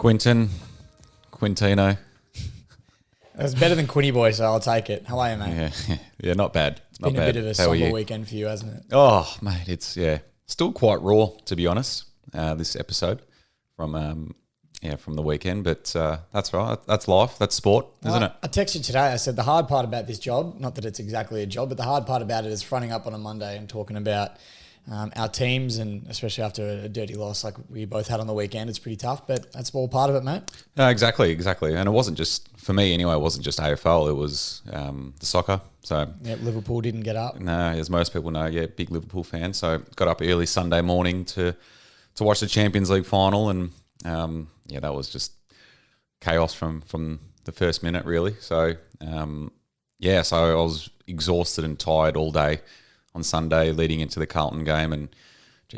Quintino. It's better than Quinny Boy, so I'll take it. How are you, mate? Yeah, not bad. It's been a bit of a somber weekend for you, hasn't it? Oh, mate, it's still quite raw, to be honest. This episode from the weekend, but that's right. That's life. That's sport, isn't it? I texted you today. I said the hard part about this job, not that it's exactly a job, but the hard part about it is fronting up on a Monday and talking about our teams, and especially after a dirty loss like we both had on the weekend. It's pretty tough, but that's all part of it, mate. Exactly. And it wasn't just, for me anyway, it wasn't just AFL. It was the soccer. So Liverpool didn't get up. No, as most people know, big Liverpool fan. So got up early Sunday morning to watch the Champions League final, and that was just chaos from the first minute, really. So so I was exhausted and tired all day on Sunday leading into the Carlton game, and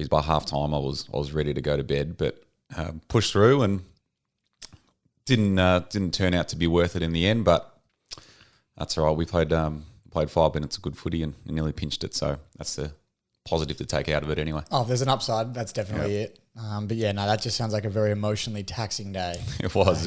by half time I was ready to go to bed, but pushed through and didn't turn out to be worth it in the end. But that's all right. We played 5 minutes of good footy and nearly pinched it, so that's the positive to take out of it anyway. Oh, if there's an upside, that's definitely it. That just sounds like a very emotionally taxing day. It was.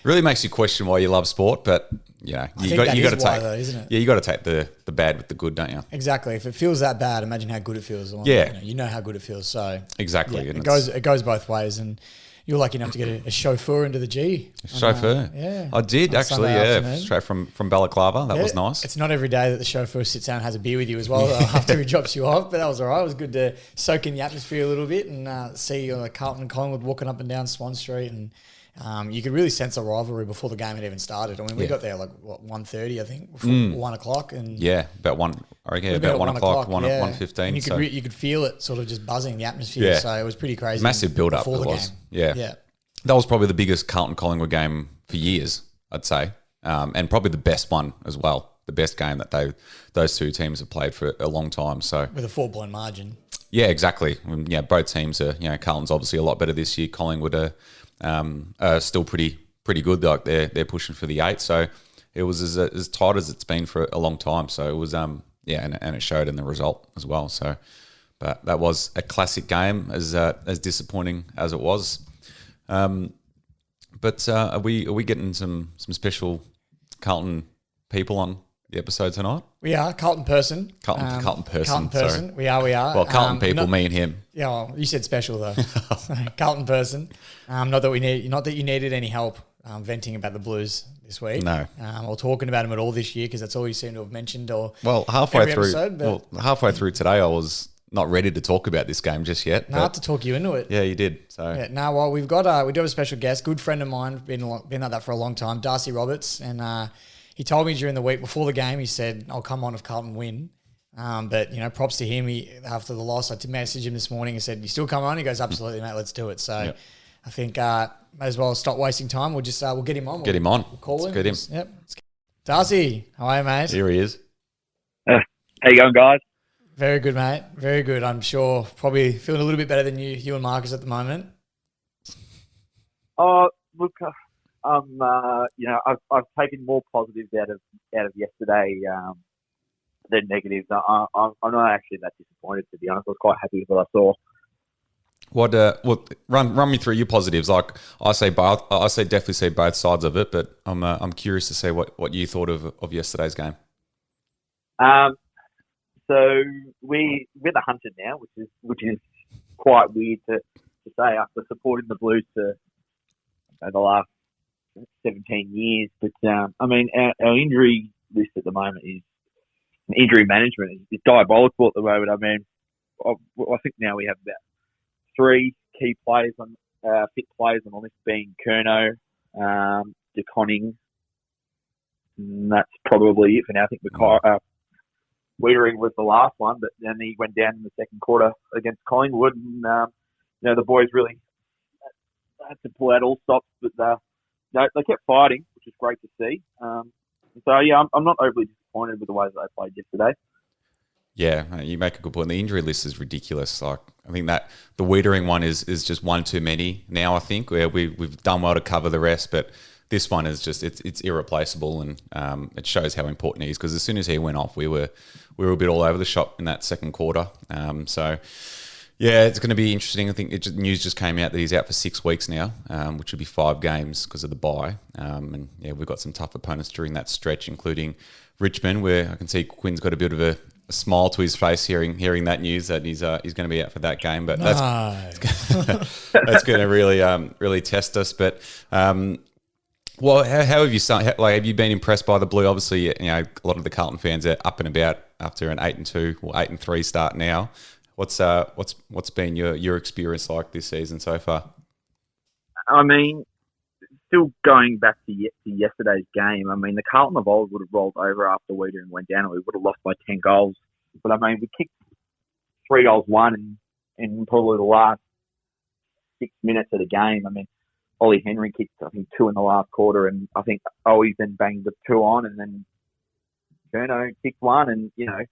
It really makes you question why you love sport, but you got to take, though, isn't it? Yeah, you got to take the bad with the good, don't you? Exactly. If it feels that bad, imagine how good it feels. You know how good it feels. So exactly, it goes both ways, and you're lucky enough to get a chauffeur into the G. Chauffeur? I did actually. Straight from Balaclava. That was nice. It's not every day that the chauffeur sits down and has a beer with you as well after he drops you off, but that was all right. It was good to soak in the atmosphere a little bit and see Carlton and Collingwood walking up and down Swan Street, and you could really sense a rivalry before the game had even started. I mean, we got there 1:30, I think, before 1 o'clock, and about 1. I reckon about 1 o'clock, 1:15. And you could feel it sort of just buzzing the atmosphere. Yeah. So it was pretty crazy. Massive build up. Before the game. Yeah. That was probably the biggest Carlton Collingwood game for years, I'd say, and probably the best one as well. The best game that those two teams have played for a long time. So with a 4-point margin. Yeah, exactly. Both teams are. Carlton's obviously a lot better this year. Collingwood are still pretty good. Like they're pushing for the 8. So it was as tight as it's been for a long time. So it was and it showed in the result as well. So, but that was a classic game, as disappointing as it was. But are we getting some special Carlton people on the episode tonight? We are. Carlton person. Carlton person. Carlton person. Sorry. We are. Well, Carlton people, me and him. Yeah, well, you said special though. Carlton person. Not that you needed any help venting about the Blues this week. No. Or talking about them at all this year, because that's all you seem to have mentioned. Halfway through today, I was not ready to talk about this game just yet. No, I had to talk you into it. Yeah, you did. So we do have a special guest, good friend of mine, been like that for a long time, Darcy Roberts, and he told me during the week before the game, he said, "I'll come on if Carlton win." But props to him. After the loss, I did message him this morning and said, "You still come on?" He goes, "Absolutely, mate. Let's do it." So I think may as well stop wasting time. We'll just we'll get him on. We'll call him. Get him. Yep. Darcy, how are you, mate? Here he is. How you going, guys? Very good, mate. Very good. I'm sure probably feeling a little bit better than you and Marcus at the moment. Oh, look, I've taken more positives out of yesterday than negatives. I'm not actually that disappointed, to be honest. I was quite happy with what I saw. What? Run me through your positives. Like I definitely see both sides of it, but I'm curious to see what you thought of yesterday's game. So we're the hunted now, which is quite weird to say after supporting the Blues for the last 17 years. But our injury list at the moment is injury management is diabolical at the moment. I mean, I think now we have about 3 key players on fit players on the list, being Curnow, DeConning, and that's probably it for now. I think Wiedering was the last one, but then he went down in the second quarter against Collingwood, and the boys really had to pull out all stops, but they kept fighting, which is great to see. I'm not overly disappointed with the way that they played yesterday. Yeah, you make a good point. The injury list is ridiculous. Like I think that the Wiedering one is just one too many now. I think where we've done well to cover the rest, but this one is just it's irreplaceable, and it shows how important he is, because as soon as he went off, we were a bit all over the shop in that second quarter. Yeah, it's going to be interesting. I think news just came out that he's out for 6 weeks now, which would be 5 games because of the bye. And yeah, we've got some tough opponents during that stretch, including Richmond, where I can see Quinn's got a bit of a smile to his face hearing that news that he's going to be out for that game. But that's going to really test us. But well, how have you have you been impressed by the Blue? Obviously, a lot of the Carlton fans are up and about after an 8-2 or 8-3 start now. What's been your experience like this season so far? I mean, still going back to yesterday's game, I mean, the Carlton of old would have rolled over after Weedering went down and we would have lost by 10 goals. But I mean, we kicked 3 goals, one in probably the last 6 minutes of the game. I mean, Ollie Henry kicked, I think, 2 in the last quarter, and I think Owie then banged the 2 on, and then Curnow kicked 1, and, I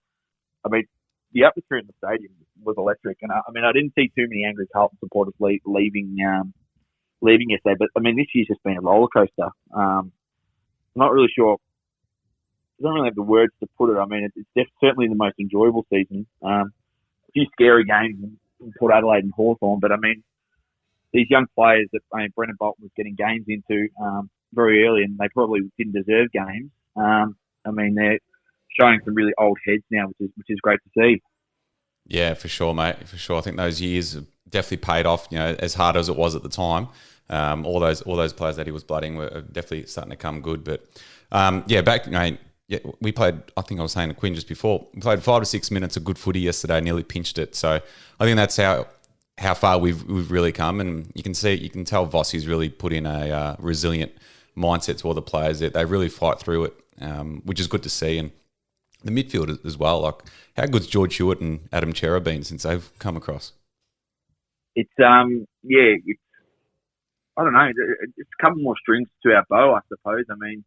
mean, the atmosphere in the stadium was electric, and I mean, I didn't see too many angry Carlton supporters leaving yesterday, but I mean, this year's just been a roller coaster. I'm not really sure. I don't really have the words to put it. I mean, it's certainly the most enjoyable season. A few scary games in Port Adelaide and Hawthorne, but I mean, these young players that Brendan Bolton was getting games into very early, and they probably didn't deserve games. I mean, they're showing some really old heads now, which is great to see. Yeah, for sure, mate. For sure. I think those years have definitely paid off, as hard as it was at the time. All those players that he was blooding were definitely starting to come good. But, we played, I think I was saying to Quinn just before, we played 5 to 6 minutes of good footy yesterday, nearly pinched it. So I think that's how far we've really come. And you can tell Vossi's really put in a resilient mindset to all the players. They really fight through it, which is good to see. And the midfield as well. Like, how good's George Hewitt and Adam Chera been since they've come across? It's I don't know. It's a couple more strings to our bow, I suppose. I mean,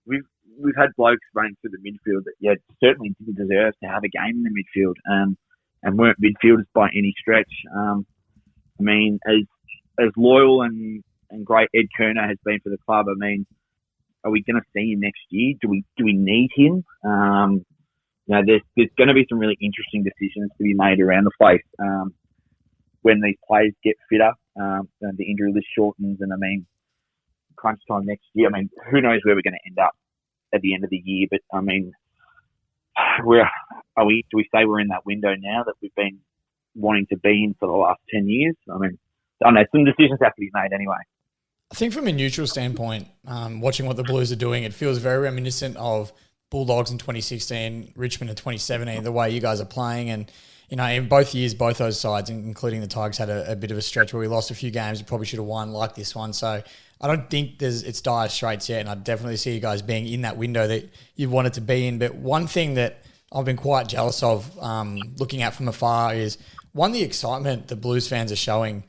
we've had blokes running through the midfield that certainly didn't deserve to have a game in the midfield, and weren't midfielders by any stretch. I mean, as loyal and great Ed Curnow has been for the club, I mean, are we going to see him next year? Do we need him? There's going to be some really interesting decisions to be made around the place when these players get fitter. The injury list shortens, and I mean, crunch time next year. I mean, who knows where we're going to end up at the end of the year? But I mean, do we say we're in that window now that we've been wanting to be in for the last 10 years? I mean, I don't know. Some decisions have to be made anyway. I think from a neutral standpoint, watching what the Blues are doing, it feels very reminiscent of Bulldogs in 2016, Richmond in 2017, the way you guys are playing. And, in both years, both those sides, including the Tigers, had a bit of a stretch where we lost a few games we probably should have won, like this one. So I don't think it's dire straits yet, and I definitely see you guys being in that window that you wanted to be in. But one thing that I've been quite jealous of looking at from afar is, one, the excitement the Blues fans are showing,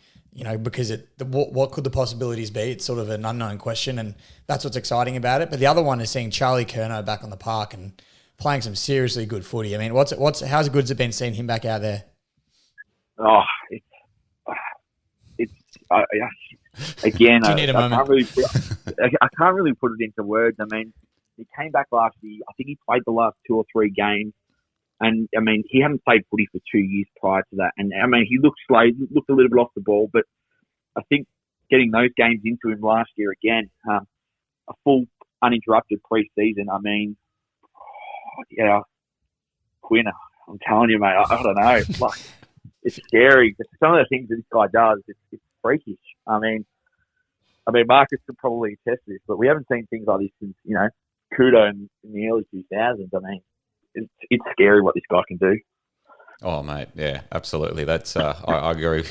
because what could the possibilities be? It's sort of an unknown question, and that's what's exciting about it. But the other one is seeing Charlie Curnow back on the park and playing some seriously good footy. I mean, how's good has it been seeing him back out there? Oh, again. Do you need a moment? I can't really put it into words. I mean, he came back last year. I think he played the last 2 or 3 games. And, I mean, he hadn't played footy for 2 years prior to that. And, I mean, he looked slow, looked a little bit off the ball. But I think getting those games into him last year again, a full uninterrupted pre-season, I mean, Quinn, I'm telling you, mate, I don't know. It's scary. Some of the things that this guy does, it's freakish. I mean, Marcus could probably attest to this, but we haven't seen things like this since, Kudo in the early 2000s. I mean, it's scary what this guy can do. Oh, mate, yeah, absolutely. That's I agree.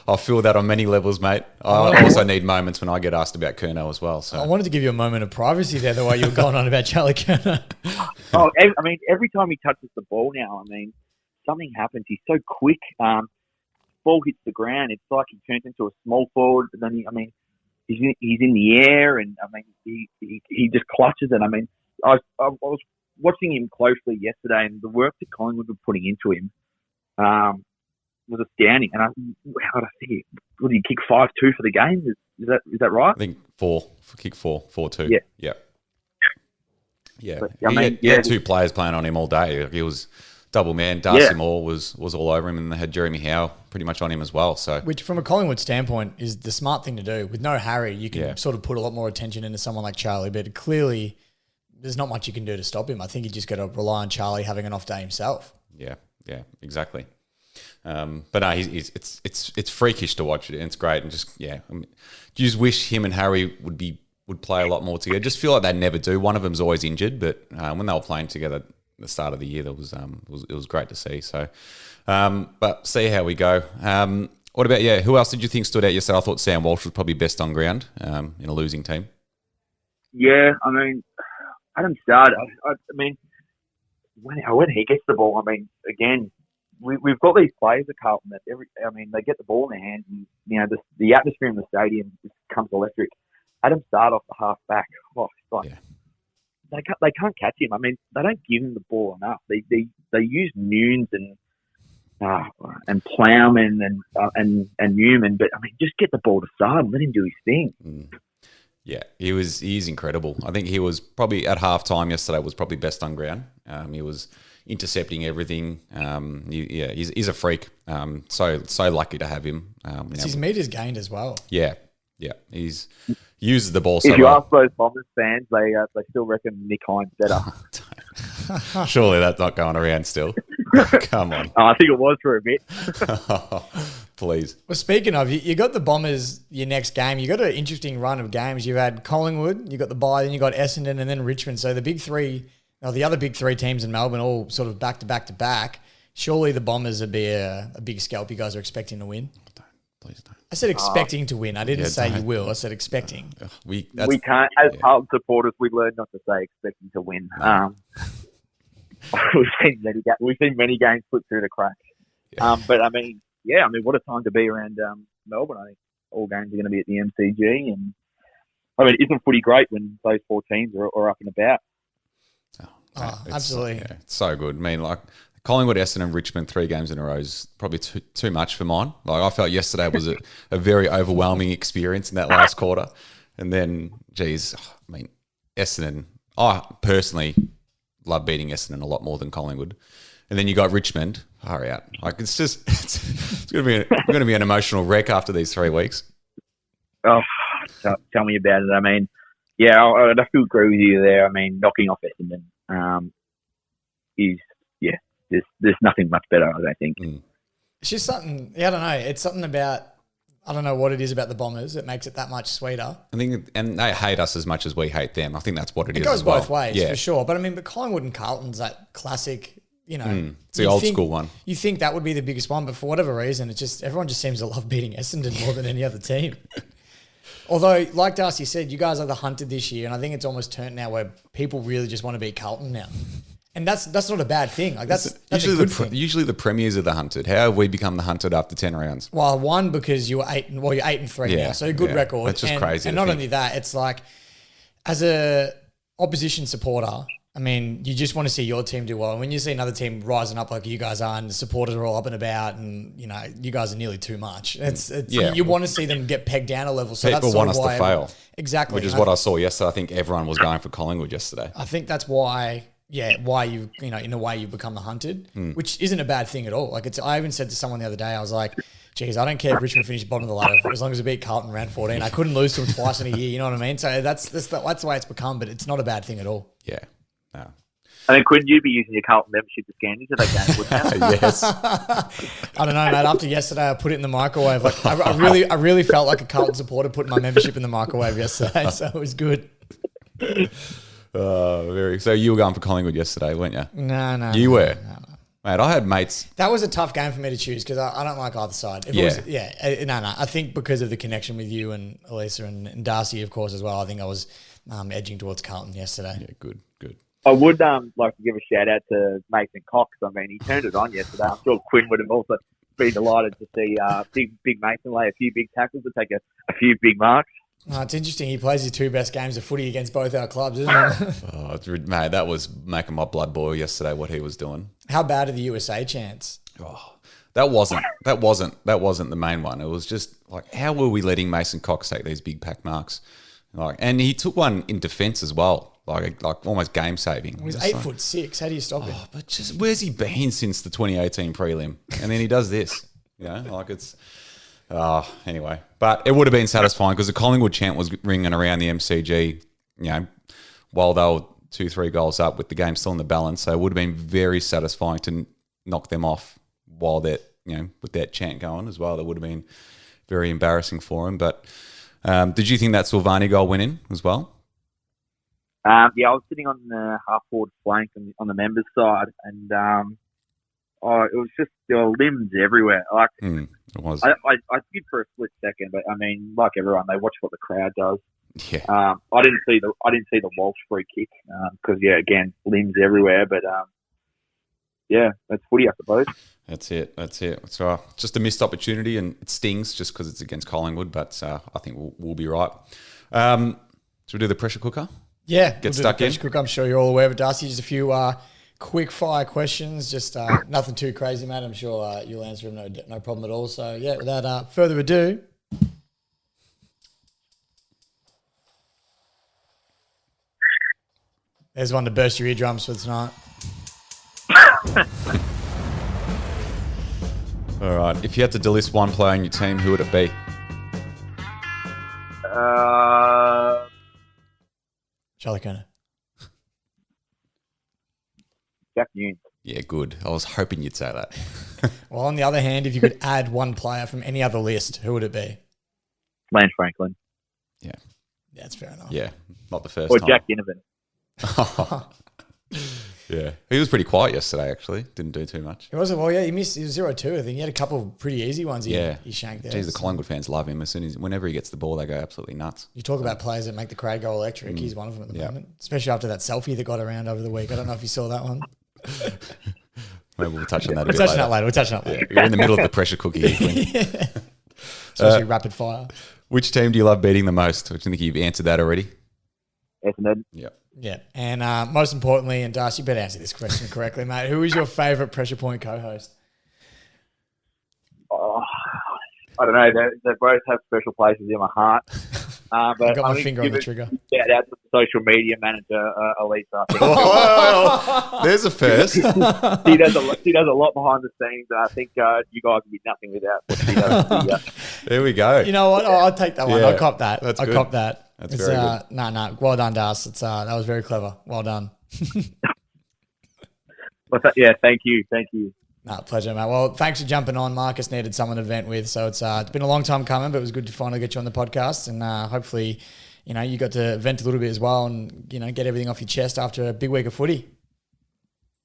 I feel that on many levels, mate. I also need moments when I get asked about Curnow as well. So I wanted to give you a moment of privacy there, the way you were going on about Charlie Curnow. I mean, every time he touches the ball now, I mean, something happens. He's so quick. Ball hits the ground, it's like he turns into a small forward. But then, he's in the air, and I mean, he just clutches it. I mean, I was watching him closely yesterday, and the work that Collingwood were putting into him was astounding. And how did I think? Would he kick 5-2 for the game? Is that right? I think 4-2. Yeah. Yeah. But, He had 2 players playing on him all day. He was double man. Darcy Moore was all over him, and they had Jeremy Howe pretty much on him as well. So, which from a Collingwood standpoint is the smart thing to do. With no Harry, you can sort of put a lot more attention into someone like Charlie, but clearly there's not much you can do to stop him. I think you just got to rely on Charlie having an off day himself. Yeah, exactly. But no, it's freakish to watch it, and it's great. And just you just wish him and Harry would play a lot more together. Just feel like they never do. One of them's always injured, but when they were playing together at the start of the year, it was great to see. So, but see how we go. What about who else did you think stood out yesterday? I thought Sam Walsh was probably best on ground in a losing team. Yeah, I mean, Adam Stard. I mean, when he gets the ball, I mean, again, we've got these players at Carlton that they get the ball in their hands, and the atmosphere in the stadium just becomes electric. Adam Stard off the half back. They can't catch him. I mean, they don't give him the ball enough. They use Nunes and Plowman and Newman, but I mean, just get the ball to Stard and let him do his thing. Yeah, he's incredible. I think he was probably at halftime yesterday was probably best on ground. He was intercepting everything. He's a freak. So lucky to have him. His meters gained as well. Yeah. He uses the ball so well. If you ask those Bombers fans, they still reckon Nick Hines better. Surely that's not going around still. Come on. I think it was for a bit. Please. Well, speaking of, you got the Bombers your next game. You got an interesting run of games. You've had Collingwood, you got the bye, then you got Essendon, and then Richmond. So the the other big three teams in Melbourne, all sort of back to back to back. Surely the Bombers would be a big scalp you guys are expecting to win. Please don't. I said expecting to win. I didn't say you will. I said expecting. We can't, as Carlton supporters, we learned not to say expecting to win. We've seen many games put through the cracks. But I mean, what a time to be around Melbourne. I think all games are going to be at the MCG, and I mean, isn't footy great when those four teams are up and about? Absolutely. It's so good. I mean, like Collingwood, Essendon, Richmond, 3 games in a row is probably too much for mine. Like I felt yesterday was a very overwhelming experience in that last quarter. And then, Essendon, I personally love beating Essendon a lot more than Collingwood. And then you got Richmond. Hurry out. Like it's going to be an emotional wreck after these 3 weeks. Oh, tell me about it. I mean, I have to agree with you there. I mean, knocking off Essendon there's nothing much better, I don't think. It's just something, I don't know. It's something about, I don't know what it is about the Bombers that makes it that much sweeter. I think, and they hate us as much as we hate them. I think that's what it is. It goes both ways, for sure. But I mean, Collingwood and Carlton's that classic, it's the old school one. You think that would be the biggest one, but for whatever reason, everyone just seems to love beating Essendon more than any other team. Although, like Darcy said, you guys are the hunted this year, and I think it's almost turned now where people really just want to beat Carlton now. And that's not a bad thing. Like that's usually a good thing. Usually the premiers are the hunted. How have we become the hunted after 10 rounds? Well, one, because you're 8-3 now, so a good record. That's just crazy. And not only that, it's like as a opposition supporter, I mean, you just want to see your team do well. And when you see another team rising up like you guys are, and the supporters are all up and about, and you guys are nearly too much. You want to see them get pegged down a level. So people that's want us to fail. Exactly, which is what I saw yesterday. I think everyone was going for Collingwood yesterday. I think that's why. Yeah, why you in a way you've become the hunted, which isn't a bad thing at all. Like I even said to someone the other day, I was like, geez, I don't care if Richmond finished bottom of the ladder as long as we beat Carlton round 14. I couldn't lose to them twice in a year, you know what I mean? So that's the way it's become, but it's not a bad thing at all. Yeah. No. I mean, couldn't you be using your Carlton membership to scan into that game? Wouldn't you? Yes. I don't know, mate. After yesterday, I put it in the microwave. Like I really felt like a Carlton supporter putting my membership in the microwave yesterday, so it was good. So you were going for Collingwood yesterday, weren't you? No. You were? No. Mate, I had mates. That was a tough game for me to choose because I don't like either side. I think because of the connection with you and Elisa and Darcy, of course, as well, I think I was edging towards Carlton yesterday. Yeah, good. I would like to give a shout out to Mason Cox. I mean, he turned it on yesterday. I'm sure Quinn would have also been delighted to see big Mason lay a few big tackles and take a few big marks. Oh, it's interesting. He plays his 2 best games of footy against both our clubs, isn't it? Mate, that was making my blood boil yesterday, what he was doing. How bad are the USA chants? Oh, that wasn't the main one. It was just like, how were we letting Mason Cox take these big pack marks? And he took one in defence as well, like almost game saving. He's 8'6". How do you stop him? But just where's he been since the 2018 prelim? And then he does this. It's. Anyway, but it would have been satisfying because the Collingwood chant was ringing around the MCG. While they were 2-3 goals up with the game still in the balance, so it would have been very satisfying to knock them off while that with that chant going as well. That would have been very embarrassing for him. But did you think that Silvani goal went in as well? I was sitting on the half forward flank on the members' side, and it was just there were limbs everywhere. It was. I did for a split second, but I mean, like everyone, they watch what the crowd does. Yeah. I didn't see the Walsh free kick because again, limbs everywhere. But that's footy, I suppose. That's it. It's just a missed opportunity, and it stings just because it's against Collingwood. But I think we'll be right. Should we do the pressure cooker? Yeah, Get stuck in. I'm sure you're all aware of it, Darcy. Just a few quick fire questions. Just nothing too crazy, mate. I'm sure you'll answer them no problem at all. So yeah, without further ado. There's one to burst your eardrums for tonight. All right. If you had to delist one player on your team, who would it be? Charlie Kerner. Jack Newnes. Yeah, good. I was hoping you'd say that. Well, on the other hand, if you could add one player from any other list, who would it be? Lance Franklin. Yeah. Yeah, that's fair enough. Yeah, not the first Or time. Jack Ginnivan. Yeah. He was pretty quiet yesterday, actually. Didn't do too much. He wasn't. Well, yeah, he was 0-2. I think he had a couple of pretty easy ones. He shanked there. Geez, the Collingwood fans love him. Whenever he gets the ball, they go absolutely nuts. You talk about players that make the crowd go electric. He's one of them at the moment, especially after that selfie that got around over the week. I don't know if you saw that one. Maybe we'll touch on that a bit We'll later. touch on that later. You're in the middle of the pressure cookie here, Quinn. Especially rapid fire. Which team do you love beating the most? Do you think you've answered that already? Essendon. Yeah. Yeah. And most importantly, and Darcy, you better answer this question correctly, mate. Who is your favourite Pressure Point co-host? Oh, I don't know. They both have special places in my heart. But I've got my finger on the trigger. Shout out to the social media manager, Elisa. Well, there's a first. She does a lot behind the scenes, and I think you guys would be nothing without what she does. There we go. You know what? I'll take that one. Yeah, I'll cop that. that's I'll good. cop that. That's very good. No. Well done, Darcy. That was very clever. Well done. Thank you. No, pleasure, mate. Well, thanks for jumping on. Marcus needed someone to vent with, so it's been a long time coming, but it was good to finally get you on the podcast, and hopefully, you got to vent a little bit as well, and get everything off your chest after a big week of footy.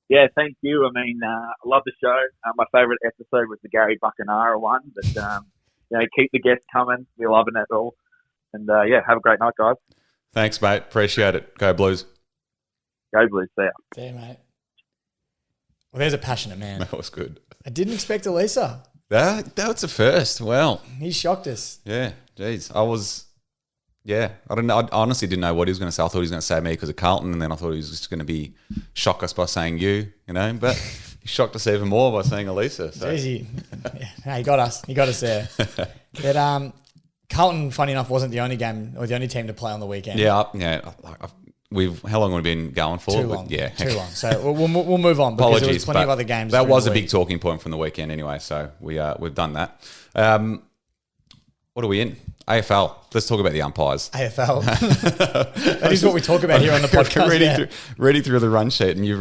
Yeah, thank you. I mean, I love the show. My favourite episode was the Gary Buckenara one, but keep the guests coming. We're loving it all, and have a great night, guys. Thanks, mate. Appreciate it. Go Blues. Go Blues. See ya. See you, mate. Well, there's a passionate man. That was good. I didn't expect Elisa. That was a first. Well, He shocked us. yeah. Geez, I don't know. I honestly didn't know what he was going to say. I thought he was going to say me because of Carlton, and then I thought he was just going to shock us by saying you. But he shocked us even more by saying Elisa. So. Easy. He got us. He got us there. But Carlton, funny enough, wasn't the only game or the only team to play on the weekend. Yeah. How long have we been going for? Too long. Yeah. Too long. So we'll move on because there was plenty of other games. That was a during the big talking point from the weekend anyway. So we've done that. What are we in? AFL. Let's talk about the umpires. AFL. That is what we talk about here on the podcast. Reading through the run sheet, and you've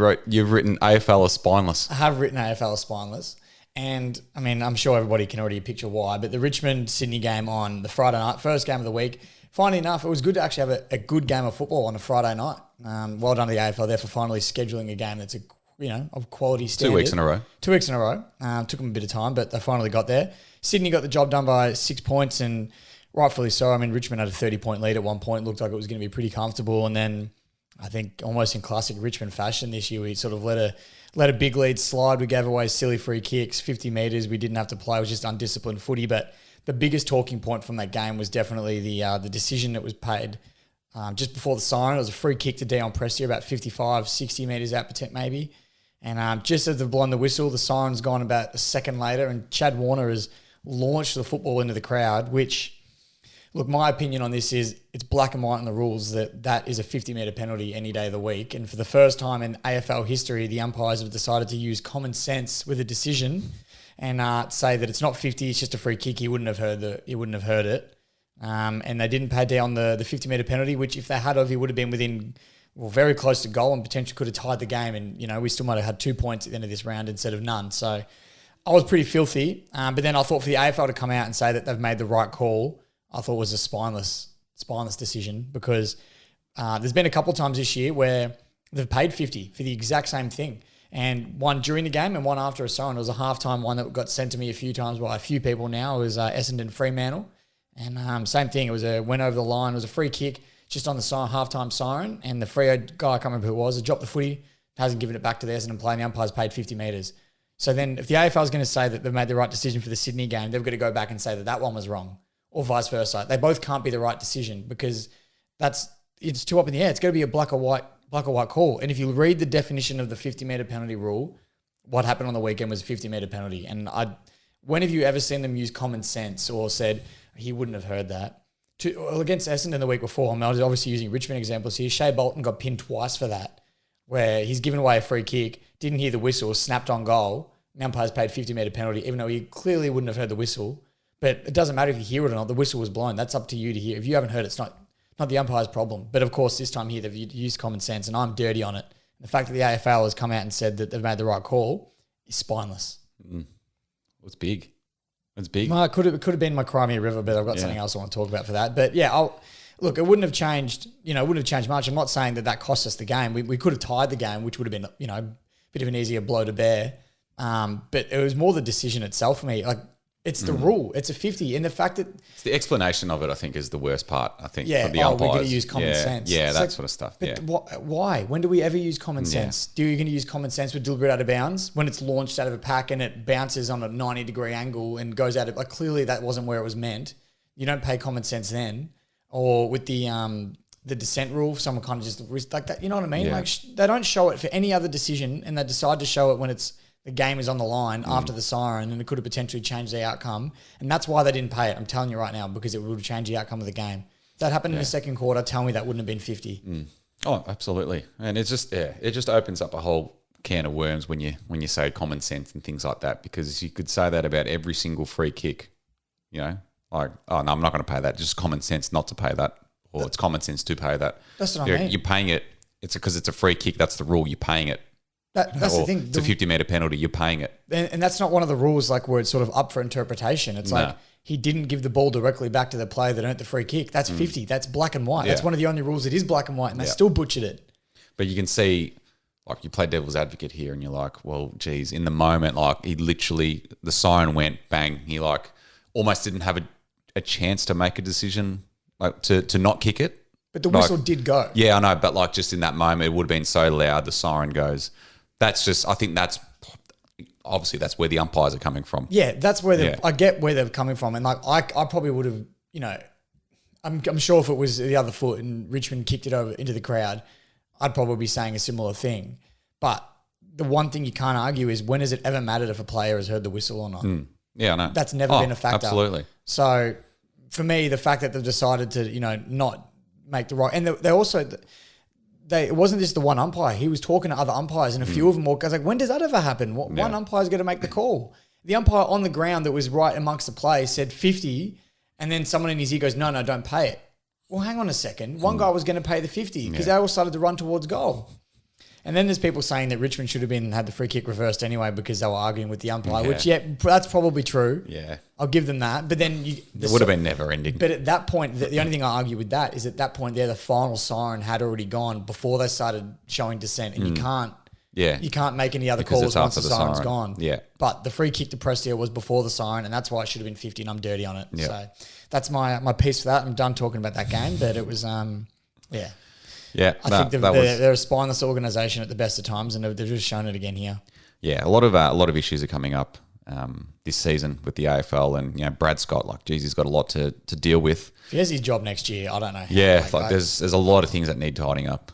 written AFL as spineless. I have written AFL as spineless. And, I mean, I'm sure everybody can already picture why, but the Richmond-Sydney game on the Friday night, first game of the week, finally enough, it was good to actually have a good game of football on a Friday night. Well done to the AFL there for finally scheduling a game that's of quality standard. 2 weeks in a row. 2 weeks in a row. Took them a bit of time, but they finally got there. Sydney got the job done by 6 points, and rightfully so. I mean, Richmond had a 30-point lead at one point. Looked like it was going to be pretty comfortable, and then I think almost in classic Richmond fashion this year, we sort of let a big lead slide. We gave away silly free kicks, 50 metres. We didn't have to play. It was just undisciplined footy. But the biggest talking point from that game was definitely the decision that was paid just before the siren. It was a free kick to Dion Prestia about 55, 60 metres out maybe. And just as they've blown the whistle, the siren's gone about a second later, and Chad Warner has launched the football into the crowd, which Look, my opinion on this is it's black and white in the rules that is a 50-metre penalty any day of the week. And for the first time in AFL history, the umpires have decided to use common sense with a decision and say that it's not 50, it's just a free kick. He wouldn't have heard it. And they didn't pay down the 50-metre penalty, which if they had of, he would have been within, very close to goal and potentially could have tied the game. And, we still might have had 2 points at the end of this round instead of none. So I was pretty filthy. But then I thought for the AFL to come out and say that they've made the right call, I thought was a spineless decision, because there's been a couple of times this year where they've paid 50 for the exact same thing. And one during the game and one after a siren. It was a halftime one that got sent to me a few times by a few people now. It was Essendon Fremantle. And same thing. It was went over the line. It was a free kick just on the halftime siren. And the Freo guy, I can't remember who it was, dropped the footy, hasn't given it back to the Essendon player, and the umpire's paid 50 metres. So then if the AFL is going to say that they've made the right decision for the Sydney game, they've got to go back and say that one was wrong, or vice versa. They both can't be the right decision, because it's too up in the air. It's got to be a black or white call. And if you read the definition of the 50-metre penalty rule, what happened on the weekend was a 50-metre penalty. And when have you ever seen them use common sense or said he wouldn't have heard that? Against Essendon the week before, I was obviously using Richmond examples here. Shea Bolton got pinned twice for that, where he's given away a free kick, didn't hear the whistle, snapped on goal. The umpire's paid 50-metre penalty, even though he clearly wouldn't have heard the whistle. But it doesn't matter if you hear it or not. The whistle was blown. That's up to you to hear. If you haven't heard it, it's not the umpire's problem. But of course, this time here, they've used common sense, and I'm dirty on it. The fact that the AFL has come out and said that they've made the right call is spineless. It's big. It's big. Well, it could have been my Crimea River, but I've got something else I want to talk about for that. But yeah, look, it wouldn't have changed. It wouldn't have changed much. I'm not saying that cost us the game. We could have tied the game, which would have been a bit of an easier blow to bear. But it was more the decision itself for me. Like, it's the rule. It's a 50. And the fact that... It's the explanation of it, I think, is the worst part, for the umpires. We're going to use common sense. Yeah, that sort of stuff. But why? When do we ever use common sense? Do you going to use common sense with deliberate out of bounds when it's launched out of a pack and it bounces on a 90-degree angle and goes out of... Like, clearly that wasn't where it was meant. You don't pay common sense then. Or with the descent rule, someone kind of just... Like that, you know what I mean? Yeah. Like, they don't show it for any other decision, and they decide to show it when the game is on the line after the siren, and it could have potentially changed the outcome. And that's why they didn't pay it. I'm telling you right now, because it would have changed the outcome of the game. If that happened in the second quarter, tell me that wouldn't have been 50. Oh, absolutely. And it just opens up a whole can of worms when you say common sense and things like that, because you could say that about every single free kick, like, oh no, I'm not going to pay that. Just common sense not to pay that, or it's common sense to pay that. That's what I mean. You're paying it. It's because it's a free kick. That's the rule. You're paying it. That's the thing. It's a 50-metre penalty. You're paying it. And that's not one of the rules like where it's sort of up for interpretation. It's like he didn't give the ball directly back to the player that earned the free kick. That's 50. That's black and white. That's one of the only rules that is black and white, and they still butchered it. But you can see, like, you play devil's advocate here and you're like, well, geez, in the moment, like, he literally, the siren went, bang. He, like, almost didn't have a chance to make a decision, like, to not kick it. But the whistle did go. Yeah, I know. But, like, just in that moment, it would have been so loud, the siren goes. That's just, I think that's where the umpires are coming from. Yeah, that's where I get where they're coming from. And like, I probably would have, I'm sure if it was the other foot and Richmond kicked it over into the crowd, I'd probably be saying a similar thing. But the one thing you can't argue is, when has it ever mattered if a player has heard the whistle or not? Yeah, I know. That's never been a factor. Absolutely. So for me, the fact that they've decided to, not make the right, and they also... it wasn't just the one umpire. He was talking to other umpires, and a few of them walked. I was like, when does that ever happen? One umpire's got to make the call. The umpire on the ground that was right amongst the play said 50, and then someone in his ear goes, no, don't pay it. Well, hang on a second. One guy was going to pay the 50 because they all started to run towards goal. And then there's people saying that Richmond should have had the free kick reversed anyway because they were arguing with the umpire, which, that's probably true. Yeah. I'll give them that. But then... It would have been never ending. But at that point, the only thing I argue with that is at that point there, the final siren had already gone before they started showing dissent. And you can't make any other calls once the siren's gone. Yeah. But the free kick to Prestia was before the siren, and that's why it should have been 50, and I'm dirty on it. Yeah. So that's my piece for that. I'm done talking about that game, but it was, Yeah, I think they're a spineless organisation at the best of times, and they've just shown it again here. Yeah, a lot of issues are coming up this season with the AFL, and Brad Scott, like, geez, he's got a lot to deal with. If he has his job next year, I don't know. Yeah, there's a lot of things that need tidying up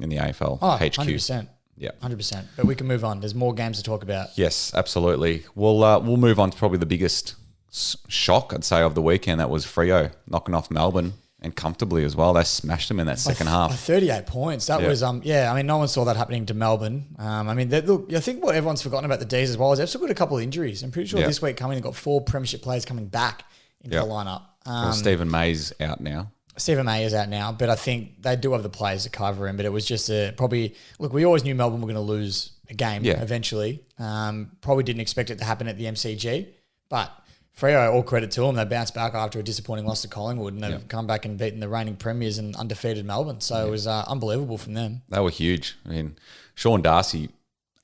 in the AFL HQ. 100%. Yeah, 100%. But we can move on. There's more games to talk about. Yes, absolutely. We'll move on to probably the biggest shock, I'd say, of the weekend. That was Freo knocking off Melbourne, and comfortably as well. They smashed them in that second half. By 38 points. That was, I mean, no one saw that happening to Melbourne. I mean, look, I think what everyone's forgotten about the D's as well is they've still got a couple of injuries. I'm pretty sure this week they've got 4 premiership players coming back into the lineup. Well, Stephen May's out now. Stephen May is out now, but I think they do have the players to cover him. But it was just probably, look, we always knew Melbourne were going to lose a game eventually. Probably didn't expect it to happen at the MCG, but Freo, all credit to them, they bounced back after a disappointing loss to Collingwood, and they've come back and beaten the reigning premiers and undefeated Melbourne. So it was unbelievable from them. They were huge. I mean, Sean Darcy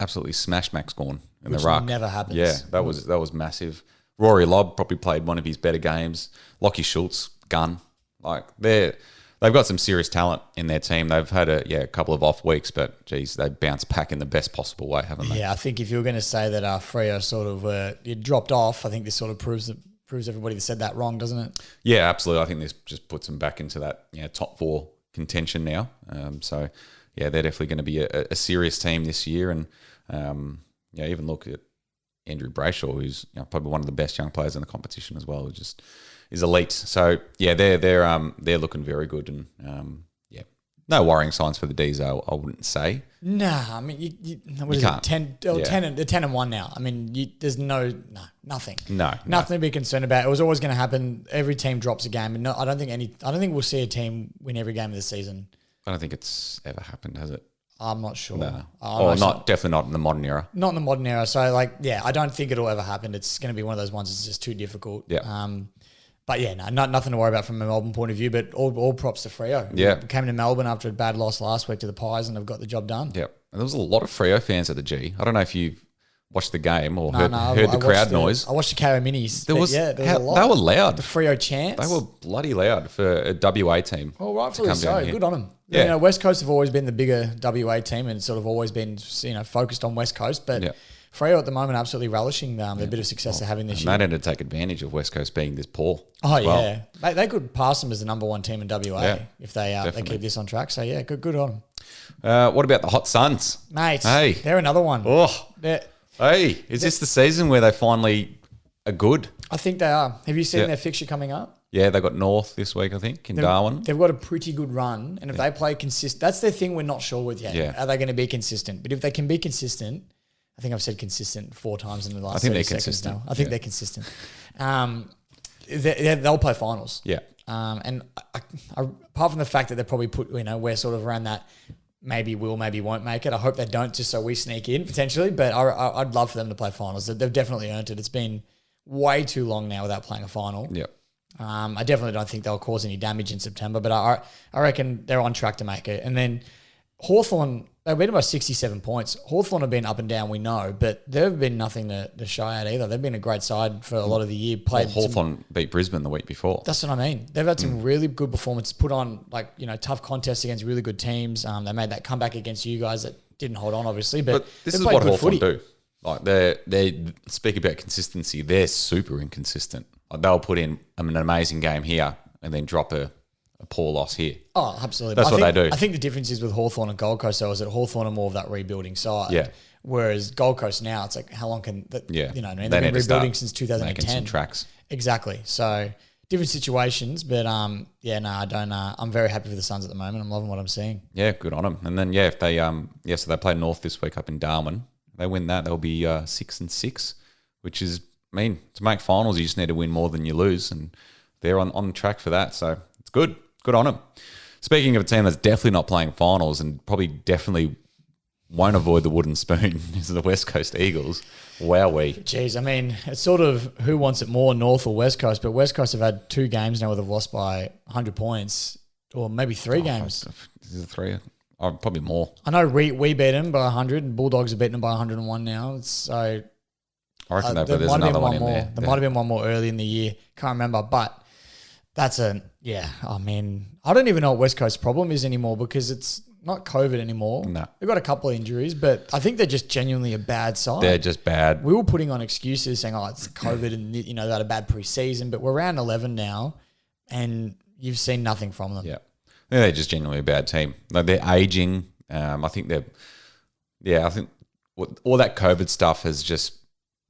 absolutely smashed Max Gorn in the ruck. Which never happens. Yeah, that was massive. Rory Lobb probably played one of his better games. Lockie Schultz, gun. Like, they've got some serious talent in their team. They've had a couple of off weeks, but geez, they bounced back in the best possible way, haven't they? Yeah, I think if you were going to say that Freo sort of it dropped off, I think this sort of proves everybody that said that wrong, doesn't it? Yeah, absolutely. I think this just puts them back into that top 4 contention now. So yeah, they're definitely going to be a serious team this year, and even look at Andrew Brayshaw, who's probably one of the best young players in the competition as well. Who just is elite. So yeah, they're looking very good, and no worrying signs for the D's. I wouldn't say. Nah, I mean you can't. 10 and 1 now. I mean, there's nothing. Nothing to be concerned about. It was always going to happen. Every team drops a game, and I don't think we'll see a team win every game of the season. I don't think it's ever happened, has it? I'm not sure. No. Definitely not in the modern era. Not in the modern era. So I don't think it'll ever happen. It's going to be one of those ones that's just too difficult. Yeah. But yeah, nothing to worry about from a Melbourne point of view. But all props to Freo. Yeah, we came to Melbourne after a bad loss last week to the Pies, and have got the job done. Yep. And there was a lot of Freo fans at the G. I don't know if you watched the game or heard the crowd noise. I watched the KO Minis. There was a lot. They were loud. The Freo chants. They were bloody loud for a WA team. Well, rightfully so. Good on them. Yeah. West Coast have always been the bigger WA team and sort of always been focused on West Coast, but. Freo at the moment absolutely relishing the bit of success they're having this year. They need to take advantage of West Coast being this poor. Oh, yeah. They could pass them as the number 1 team in WA if they keep this on track. So, yeah, good on them. What about the Hot Suns? Mate, hey, they're another one. Oh, hey, is this the season where they finally are good? I think they are. Have you seen their fixture coming up? Yeah, they got North this week, I think, in Darwin. They've got a pretty good run. And if they play consistent, that's the thing we're not sure with yet. Yeah. Are they going to be consistent? But if they can be consistent, I think I've said consistent 4 times in the last 30 seconds now. I think they're consistent. They'll play finals. Yeah. And apart from the fact that they probably put, we're sort of around that maybe will, maybe won't make it. I hope they don't just so we sneak in potentially. But I'd love for them to play finals. They've definitely earned it. It's been way too long now without playing a final. Yeah. I definitely don't think they'll cause any damage in September, but I reckon they're on track to make it. And then Hawthorne, they've been by 67 points. Hawthorne have been up and down, we know, but they've been nothing to shy at either. They've been a great side for a lot of the year. Hawthorne beat Brisbane the week before. That's what I mean. They've had some really good performances, put on tough contests against really good teams. They made that comeback against you guys that didn't hold on, obviously. But this is what Hawthorne do. Like they speak about consistency. They're super inconsistent. Like they'll put in an amazing game here and then drop a poor loss here. Oh, absolutely. That's what they do. I think the difference is with Hawthorne and Gold Coast, though, is that Hawthorne are more of that rebuilding side. Yeah. Whereas Gold Coast now, it's like, how long can that? Yeah. They've been rebuilding since 2010. Making some tracks. Exactly. So different situations, but I don't. I'm very happy for the Suns at the moment. I'm loving what I'm seeing. Yeah, good on them. And then if they so they play North this week up in Darwin. They win that, they'll be 6-6, which is, to make finals, you just need to win more than you lose, and they're on track for that. So it's good. Good on them. Speaking of a team that's definitely not playing finals and probably definitely won't avoid the wooden spoon is the West Coast Eagles. Wowee. Jeez, it's sort of who wants it more, North or West Coast, but West Coast have had 2 games now where they've lost by 100 points, or maybe 3 games. Is it 3? Oh, probably more. I know we beat them by 100 and Bulldogs have beaten them by 101 now. So I reckon there's another one in there. There might have been one more early in the year. Can't remember, but that's I don't even know what West Coast's problem is anymore because it's not COVID anymore. No. They've got a couple of injuries, but I think they're just genuinely a bad side. They're just bad. We were putting on excuses saying, it's COVID and, they had a bad preseason, but we're around 11 now and you've seen nothing from them. Yeah. They're just genuinely a bad team. Like they're aging. I think all that COVID stuff has just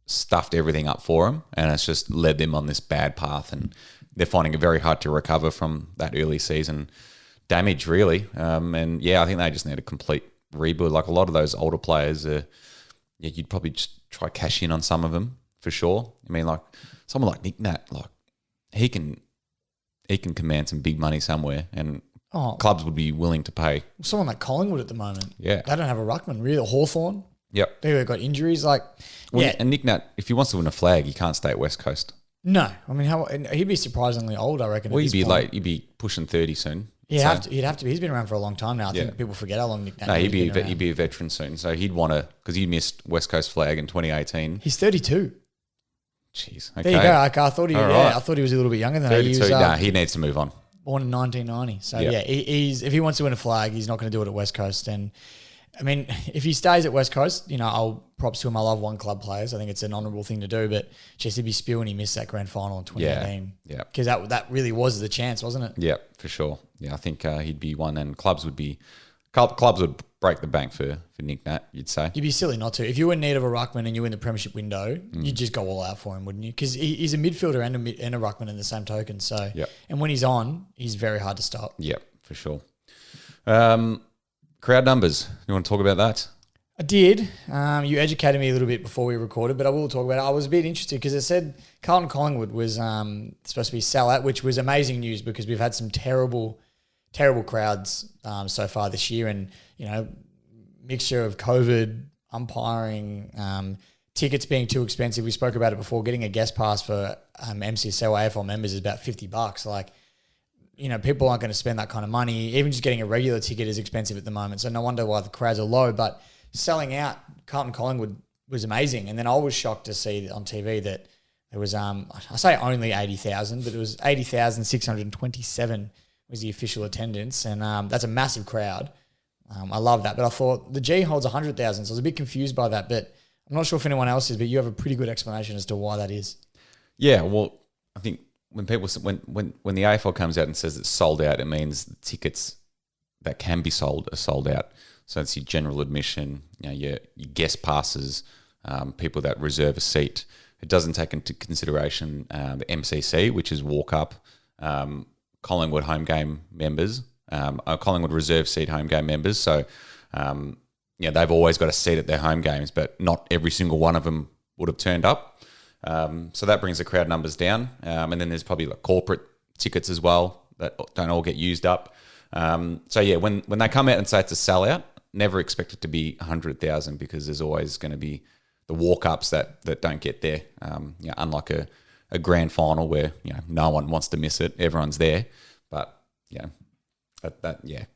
stuffed everything up for them, and it's just led them on this bad path, and they're finding it very hard to recover from that early season damage, really. And yeah, I think they just need a complete rebuild. Like a lot of those older players, you'd probably just try cash in on some of them for sure. I mean, like someone like Nick Nat, like he can command some big money somewhere, and clubs would be willing to pay. Someone like Collingwood at the moment, yeah, they don't have a ruckman really. Or Hawthorne, yep, they've got injuries. Like, yeah, and Nick Nat, if he wants to win a flag, he can't stay at West Coast. No, I mean, he'd be surprisingly old, I reckon. Well, he'd be late. He'd be pushing 30 soon. He'd have to be. He's been around for a long time now. I think people forget how long Nick Nat. No, he'd be a veteran soon. So he'd want to, because he missed West Coast flag in 2018. He's 32. Jeez. Okay. There you go. I thought he. Right. I thought he was a little bit younger than that. 32. He needs to move on. Born in 1990. So he's if he wants to win a flag, he's not going to do it at West Coast. And I mean, if he stays at West Coast, I'll props to him. I love one club players. I think it's an honourable thing to do. But just to be spewing, he missed that grand final in 2018. Yeah. Because that really was the chance, wasn't it? Yeah, for sure. Yeah, I think he'd be one, and clubs would break the bank for Nick Nat, you'd say. You'd be silly not to. If you were in need of a ruckman and you were in the premiership window, you'd just go all out for him, wouldn't you? Because he's a midfielder and a ruckman in the same token. So, and when he's on, he's very hard to stop. Yeah, for sure. Crowd numbers. You want to talk about that? I did. You educated me a little bit before we recorded, but I will talk about it. I was a bit interested because it said Carlton Collingwood was supposed to be sellout, which was amazing news because we've had some terrible crowds so far this year, and mixture of COVID, umpiring, tickets being too expensive. We spoke about it before. Getting a guest pass for MCSL or AFL members is about $50. Like, people aren't going to spend that kind of money. Even just getting a regular ticket is expensive at the moment. So no wonder why the crowds are low. But selling out Carlton Collingwood was amazing. And then I was shocked to see on TV that there was, I say only 80,000, but it was 80,627 was the official attendance. And that's a massive crowd. I love that. But I thought the G holds 100,000. So I was a bit confused by that. But I'm not sure if anyone else is, but you have a pretty good explanation as to why that is. Yeah, well, I think when people when the AFL comes out and says it's sold out, it means the tickets that can be sold are sold out. So it's your general admission, your guest passes, people that reserve a seat. It doesn't take into consideration the MCC, which is walk up, Collingwood home game members, Collingwood reserve seat home game members. So they've always got a seat at their home games, but not every single one of them would have turned up. So that brings the crowd numbers down. And then there's probably like corporate tickets as well that don't all get used up. When they come out and say it's a sellout, never expect it to be 100,000 because there's always going to be the walk-ups that don't get there. Unlike a grand final where no one wants to miss it, everyone's there. But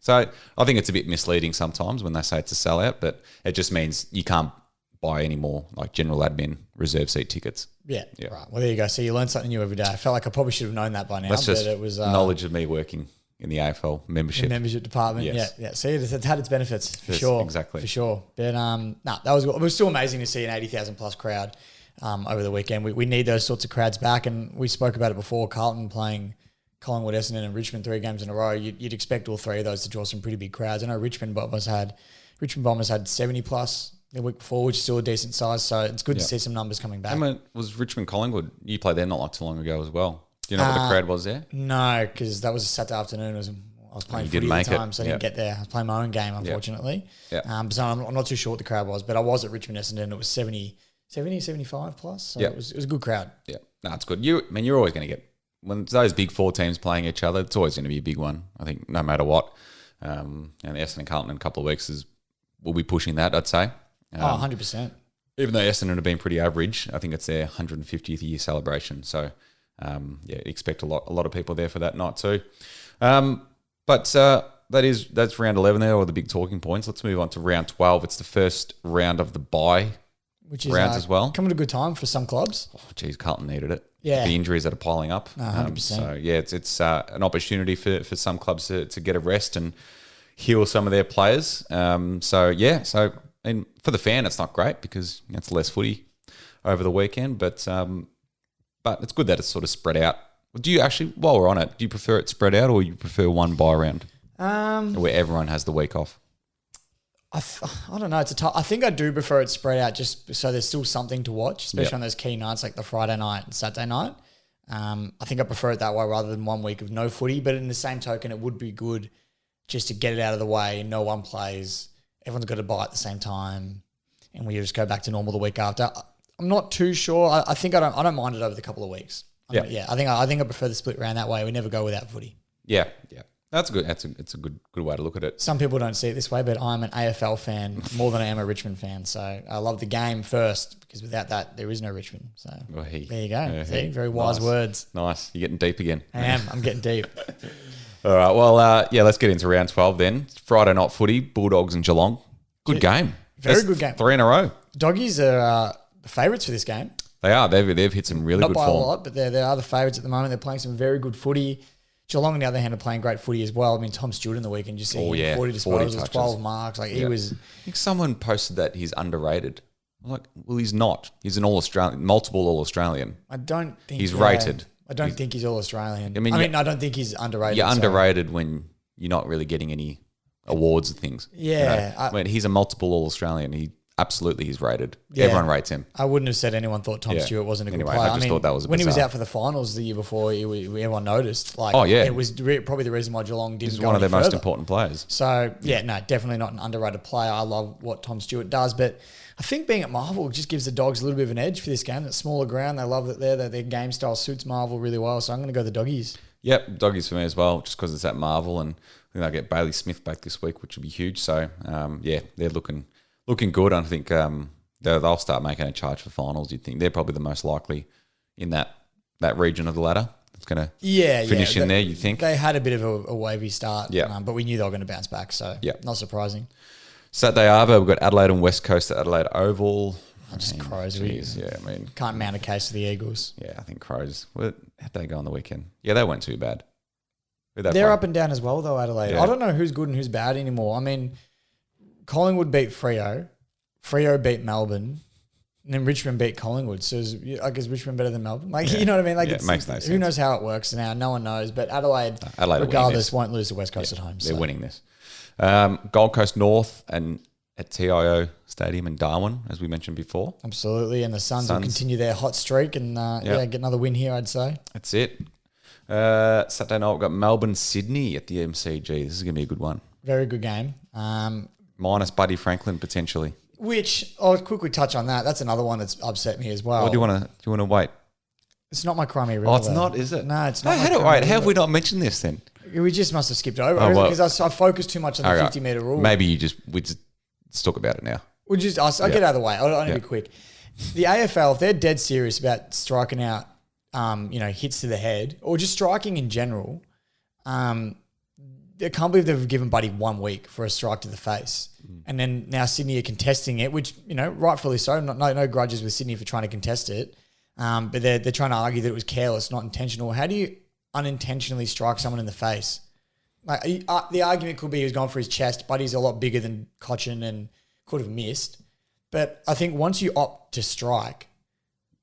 so I think it's a bit misleading sometimes when they say it's a sellout, but it just means you can't buy any more like general admin reserve seat tickets. Yeah. Right. Well, there you go. So you learn something new every day. I felt like I probably should have known that by now. That's just but it was knowledge of me working in the AFL membership. The membership department. Yes. Yeah. See, it's had its benefits for sure. Exactly. For sure. But that was good. It was still amazing to see an 80,000 plus crowd over the weekend. We need those sorts of crowds back, and we spoke about it before. Carlton playing Collingwood, Essendon and Richmond 3 games in a row. You'd expect all three of those to draw some pretty big crowds. I know Richmond Bombers had 70 plus the week before, which is still a decent size. So it's good to see some numbers coming back. Was Richmond Collingwood? You played there not like too long ago as well. Do you know what the crowd was there? No, because that was a Saturday afternoon. I was playing footy at the time, so I didn't get there. I was playing my own game, unfortunately. Yeah. So I'm not too sure what the crowd was, but I was at Richmond Essendon. It was 75 plus. So it was a good crowd. Yeah, no, it's good. You're always going to get, when those big four teams playing each other, it's always going to be a big one, I think, no matter what. And Essendon Carlton in a couple of weeks we'll be pushing that, I'd say. 100%. Even though Essendon have been pretty average, I think it's their 150th year celebration. So, expect a lot of people there for that night too. But that's round 11 there, or the big talking points. Let's move on to round 12. It's the first round of the bye rounds as well. Coming at a good time for some clubs. Oh, geez, Carlton needed it. Yeah. The injuries that are piling up. 100%. So, it's an opportunity for some clubs to get a rest and heal some of their players. And for the fan, it's not great because it's less footy over the weekend, but it's good that it's sort of spread out. Do you actually, while we're on it, do you prefer it spread out or you prefer one bye round where everyone has the week off? I don't know. It's a tough. I think I do prefer it spread out, just so there's still something to watch, especially on those key nights like the Friday night and Saturday night. I think I prefer it that way rather than 1 week of no footy. But in the same token, it would be good just to get it out of the way. No one plays. Everyone's got to buy at the same time, and we just go back to normal the week after. I'm not too sure. I think I don't mind it over the couple of weeks. I think I prefer the split round that way. We never go without footy. Yeah. That's good. It's a good way to look at it. Some people don't see it this way, but I'm an AFL fan more than I am a Richmond fan. So I love the game first, because without that, there is no Richmond. So there you go. Yeah, see, very wise words. Nice. You're getting deep again. I am. I'm getting deep. All right. Well, let's get into round 12 then. Friday night footy, Bulldogs and Geelong. Good game. Very good game. 3 in a row. Doggies are the favourites for this game. They are. They've hit some really good form. Not by a lot, but they are the favourites at the moment. They're playing some very good footy. Geelong, on the other hand, are playing great footy as well. I mean, Tom Stewart in the weekend, just seeing 40 disposals, 12 marks. Like, he was... I think someone posted that he's underrated. I'm like, well, he's not. He's an All-Australian, multiple All-Australian. I don't think... He's rated. I don't think he's All-Australian. I mean, I don't think he's underrated. You're underrated when you're not really getting any awards and things. Yeah. I mean, he's a multiple All-Australian. He's rated. Yeah. Everyone rates him. I wouldn't have said anyone thought Tom Stewart wasn't a good player. I just thought that was when he was out for the finals the year before, everyone noticed. Like, it was probably the reason why Geelong didn't. He's go one of their further. most important players. So definitely not an underrated player. I love what Tom Stewart does, but I think being at Marvel just gives the Dogs a little bit of an edge for this game. That smaller ground, they love it there. That their game style suits Marvel really well. So I'm going to go the Doggies. Yep, Doggies for me as well, just because it's at Marvel, and I think they'll get Bailey Smith back this week, which would be huge. So they're looking good. I think. They'll start making a charge for finals. You'd think they're probably the most likely in that region of the ladder. It's going to finish in there, you think? They had a bit of a wavy start, but we knew they were going to bounce back, so not surprising. Saturday Arvo, we've got Adelaide and West Coast at Adelaide Oval. Just Crows. Can't mount a case for the Eagles. Yeah, I think Crows. How'd they go on the weekend? Yeah, they weren't too bad. They're up and down as well, though, Adelaide. Yeah. I don't know who's good and who's bad anymore. I mean, Collingwood beat Freo. Freo beat Melbourne, and then Richmond beat Collingwood. So is Richmond better than Melbourne? You know what I mean? Like, it makes no sense. Who knows how it works now? No one knows. But Adelaide regardless, won't lose to West Coast at home. They're winning this. Gold Coast North and at TIO Stadium in Darwin, as we mentioned before. Absolutely, and the Suns will continue their hot streak and get another win here, I'd say. That's it. Saturday night, we've got Melbourne, Sydney at the MCG. This is going to be a good one. Very good game. Minus Buddy Franklin, potentially. Which I'll quickly touch on that. That's another one that's upset me as well. Or do you want to wait? It's not my crummy rule. Oh, it's not, is it? No, it's not. How have we not mentioned this then? We just must have skipped over it because I focused too much on the 50-metre rule. Maybe we just talk about it now. I'll get out of the way. I'll only be quick. The AFL, if they're dead serious about striking out, hits to the head or just striking in general, I can't believe they've given Buddy 1 week for a strike to the face. And then now Sydney are contesting it, which, rightfully so. No grudges with Sydney for trying to contest it. But they're trying to argue that it was careless, not intentional. How do you unintentionally strike someone in the face? Like the argument could be he was going for his chest. Buddy's a lot bigger than Cochin and could have missed. But I think once you opt to strike,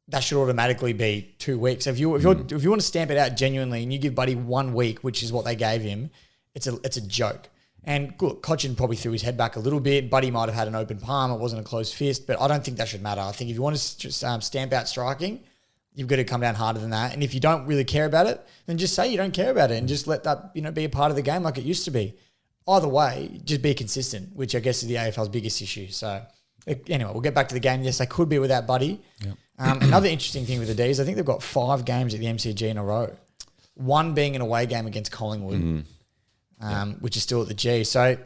that should automatically be 2 weeks. If you want to stamp it out genuinely and you give Buddy 1 week, which is what they gave him, it's a joke. And look, Cochin probably threw his head back a little bit. Buddy might have had an open palm. It wasn't a closed fist, but I don't think that should matter. I think if you want to just stamp out striking, you've got to come down harder than that. And if you don't really care about it, then just say you don't care about it and just let that be a part of the game like it used to be. Either way, just be consistent, which I guess is the AFL's biggest issue. So anyway, we'll get back to the game. Yes, they could be without Buddy. Yep. Another interesting thing with the D's, I think they've got 5 games at the MCG in a row. One being an away game against Collingwood. Which is still at the G. So I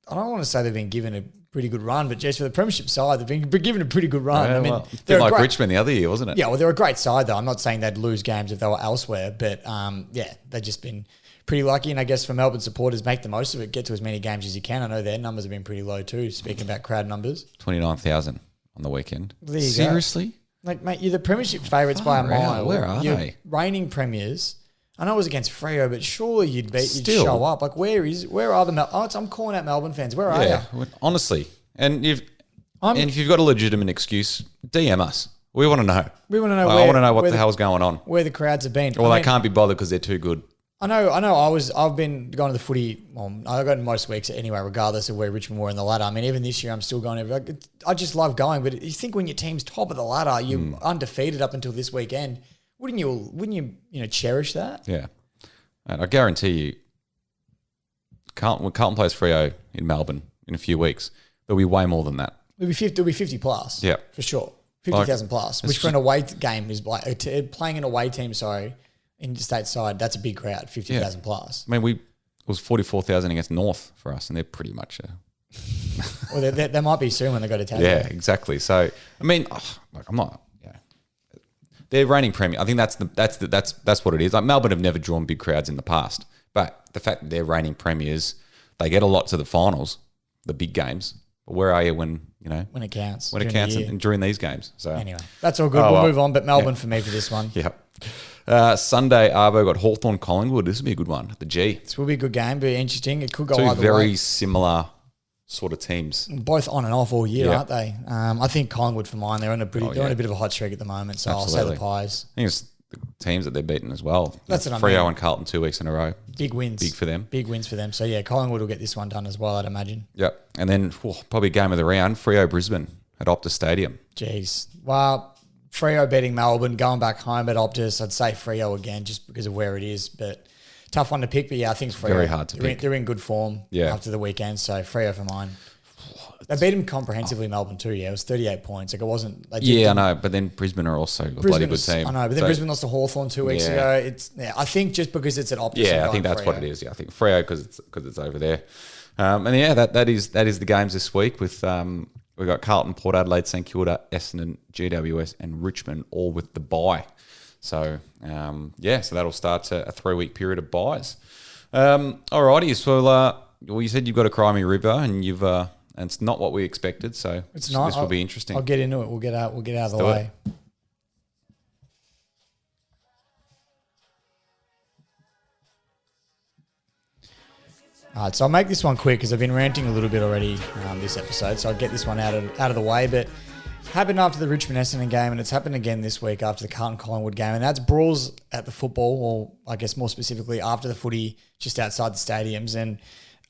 don't want to say they've been given a pretty good run, but just for the premiership side, they've been given a pretty good run. Yeah, they're like Richmond the other year, wasn't it? Yeah, well, they're a great side, though. I'm not saying they'd lose games if they were elsewhere, but they've just been pretty lucky. And I guess for Melbourne supporters, make the most of it, get to as many games as you can. I know their numbers have been pretty low too, speaking about crowd numbers. 29,000 on the weekend. Seriously? Like, mate, you're the premiership favourites by a mile. Where are they? Reigning premiers. I know it was against Freo, but surely you'd show up. Like, where are the I'm calling out Melbourne fans. Where are you? Honestly. And if you've got a legitimate excuse, DM us. We want to know. We want to know. I want to know what the hell's going on. Where the crowds have been. Well, they can't be bothered because they're too good. I know. I've been going to the footy. Well, I go to most weeks anyway, regardless of where Richmond were in the ladder. I mean, even this year, I'm still going every. Like, I just love going. But you think when your team's top of the ladder, you're undefeated up until this weekend. Wouldn't you cherish that? Yeah, and I guarantee you, when Carlton plays Freo in Melbourne in a few weeks, there'll be way more than that. It'll be 50 plus. Yeah, for sure, 50,000 plus. Which for an away game is like playing an away team. Sorry. In the state side, that's a big crowd, 50,000 plus. I mean, it was 44,000 against North for us, and they're pretty much well, they might be soon when they go to Tassie. Yeah, exactly. So, I mean, I'm not. Yeah, they're reigning premier. I think that's what it is. Like Melbourne have never drawn big crowds in the past, but the fact that they're reigning premiers, they get a lot to the finals, the big games. But where are you when it counts? When it counts and during these games. So anyway, that's all good. We'll move on. But Melbourne for me for this one. Yeah. Sunday, Arvo got Hawthorne Collingwood. This will be a good one. The G. This will be a good game. Be interesting. It could go Two either very way. Similar sort of teams. Both on and off all year, aren't they? I think Collingwood for mine. They're on a bit of a hot streak at the moment. So Absolutely. I'll say the Pies. I think it's the teams that they're beaten as well. That's what I mean. Freo and Carlton 2 weeks in a row. Big wins. Big for them. Big wins for them. So yeah, Collingwood will get this one done as well, I'd imagine. Yep. And then probably game of the round, Freo Brisbane at Optus Stadium. Jeez. Well, Freo beating Melbourne, going back home at Optus, I'd say Freo again just because of where it is. But tough one to pick. But yeah, I think Freo. Very hard to pick. They're in good form after the weekend. So Freo for mine. They beat them comprehensively, Melbourne too. Yeah, it was 38 points. Like it wasn't. I know. But then Brisbane are also a bloody good team. I know. But then Brisbane lost to Hawthorne 2 weeks ago. I think just because it's at Optus. Yeah, I think that's Freo. What it is. Yeah, I think Freo because it's over there. And yeah, that is the games this week with. We've got Carlton, Port Adelaide, St Kilda, Essendon, GWS and Richmond all with the bye. So, so that'll start a 3-week period of byes. Alrighty, so well, you said you've got a Crimey River and you've and it's not what we expected, so it's not. This will be interesting. I'll get into it. We'll get out of the way. All right, so I'll make this one quick because I've been ranting a little bit already this episode, so I'll get this one out of the way. But it happened after the Richmond-Essendon game, and it's happened again this week after the Carlton-Collingwood game, and that's brawls at the football, or I guess more specifically after the footy, just outside the stadiums. And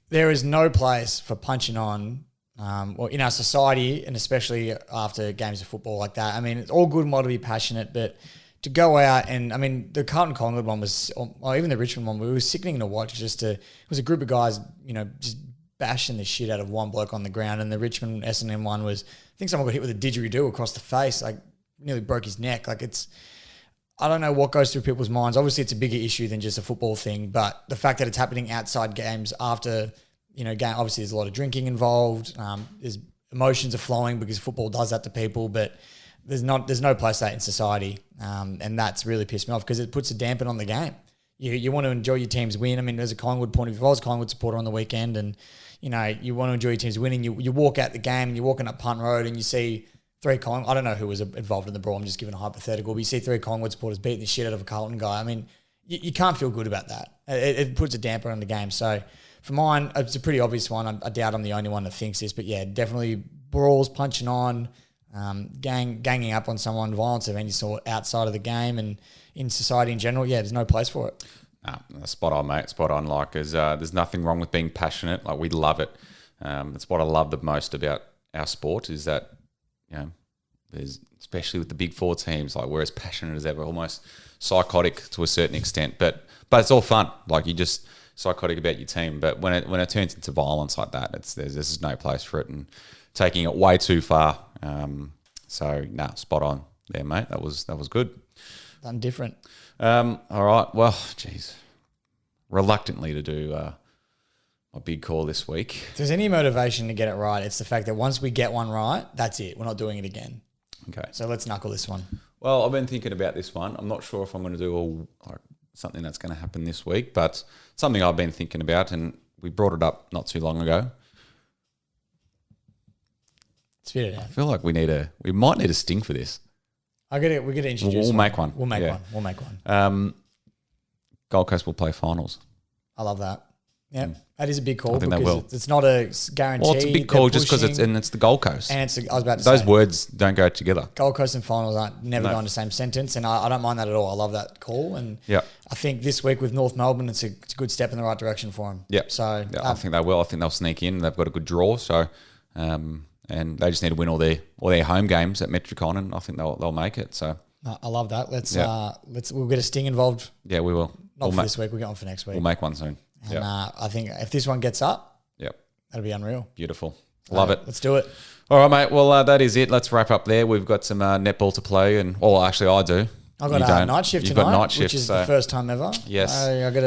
there is no place for punching on in our society, and especially after games of football like that. I mean, it's all good and well to be passionate, but to go out and, I mean, the Carlton-Collingwood one was, or even the Richmond one, it was sickening to watch. It was a group of guys, just bashing the shit out of one bloke on the ground. And the Richmond-Essendon one was, I think someone got hit with a didgeridoo across the face, like nearly broke his neck. Like I don't know what goes through people's minds. Obviously, it's a bigger issue than just a football thing, but the fact that it's happening outside games after, game, obviously there's a lot of drinking involved. There's emotions are flowing because football does that to people, but there's no place for that in society, and that's really pissed me off because it puts a dampen on the game. You want to enjoy your team's win. I mean, as a Collingwood point of view, if I was a Collingwood supporter on the weekend and, you want to enjoy your team's winning, you walk out the game and you're walking up Punt Road and you see three Collingwood, I don't know who was involved in the brawl, I'm just giving a hypothetical, but you see three Collingwood supporters beating the shit out of a Carlton guy. I mean, you can't feel good about that. It puts a damper on the game. So for mine, it's a pretty obvious one. I doubt I'm the only one that thinks this, but yeah, definitely brawls, punching on, ganging up on someone, violence of any sort outside of the game and in society in general. Yeah, there's no place for it. Spot on, mate. Spot on. Like, there's nothing wrong with being passionate. Like, we love it. That's what I love the most about our sport is that, there's, especially with the big four teams, like we're as passionate as ever, almost psychotic to a certain extent. But it's all fun. Like, you just psychotic about your team. But when it turns into violence like that, there's just no place for it and taking it way too far. Spot on there, mate. That was good. Done different. All right. Well, geez, reluctantly to do my big call this week. If there's any motivation to get it right, it's the fact that once we get one right, that's it. We're not doing it again. Okay. So let's knuckle this one. Well, I've been thinking about this one. I'm not sure if I'm going to do something that's going to happen this week, but something I've been thinking about, and we brought it up not too long ago. Spit it out. I feel like we might need a sting for this. We get to introduce. We'll make one. We'll make one. Gold Coast will play finals. I love that. Yeah, that is a big call I think they will. because it's not a guarantee. Well, it's a big call just because it's the Gold Coast. And I was about to Those say, words don't go together. Gold Coast and finals aren't never go in the same sentence, and I don't mind that at all. I love that call, and I think this week with North Melbourne, it's a good step in the right direction for them. Yeah, so I think they will. I think they'll sneak in. They've got a good draw, so and they just need to win all their home games at Metricon, and I think they'll make it. So I love that. We'll get a Sting involved. Yeah, we will. Not for this week. We'll get on for next week. We'll make one soon. And I think if this one gets up, that'll be unreal. Beautiful. Love it. Let's do it. All right, mate. Well, that is it. Let's wrap up there. We've got some netball to play, and actually, I do. I've got a night shift tonight, got night shift, which is the first time ever. Yes. I got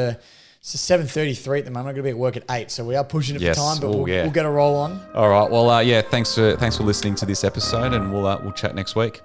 it's 7:33 at the moment. I'm going to be at work at 8, so we are pushing it for time, but we'll get a roll on. All right. Well, thanks for listening to this episode, and we'll chat next week.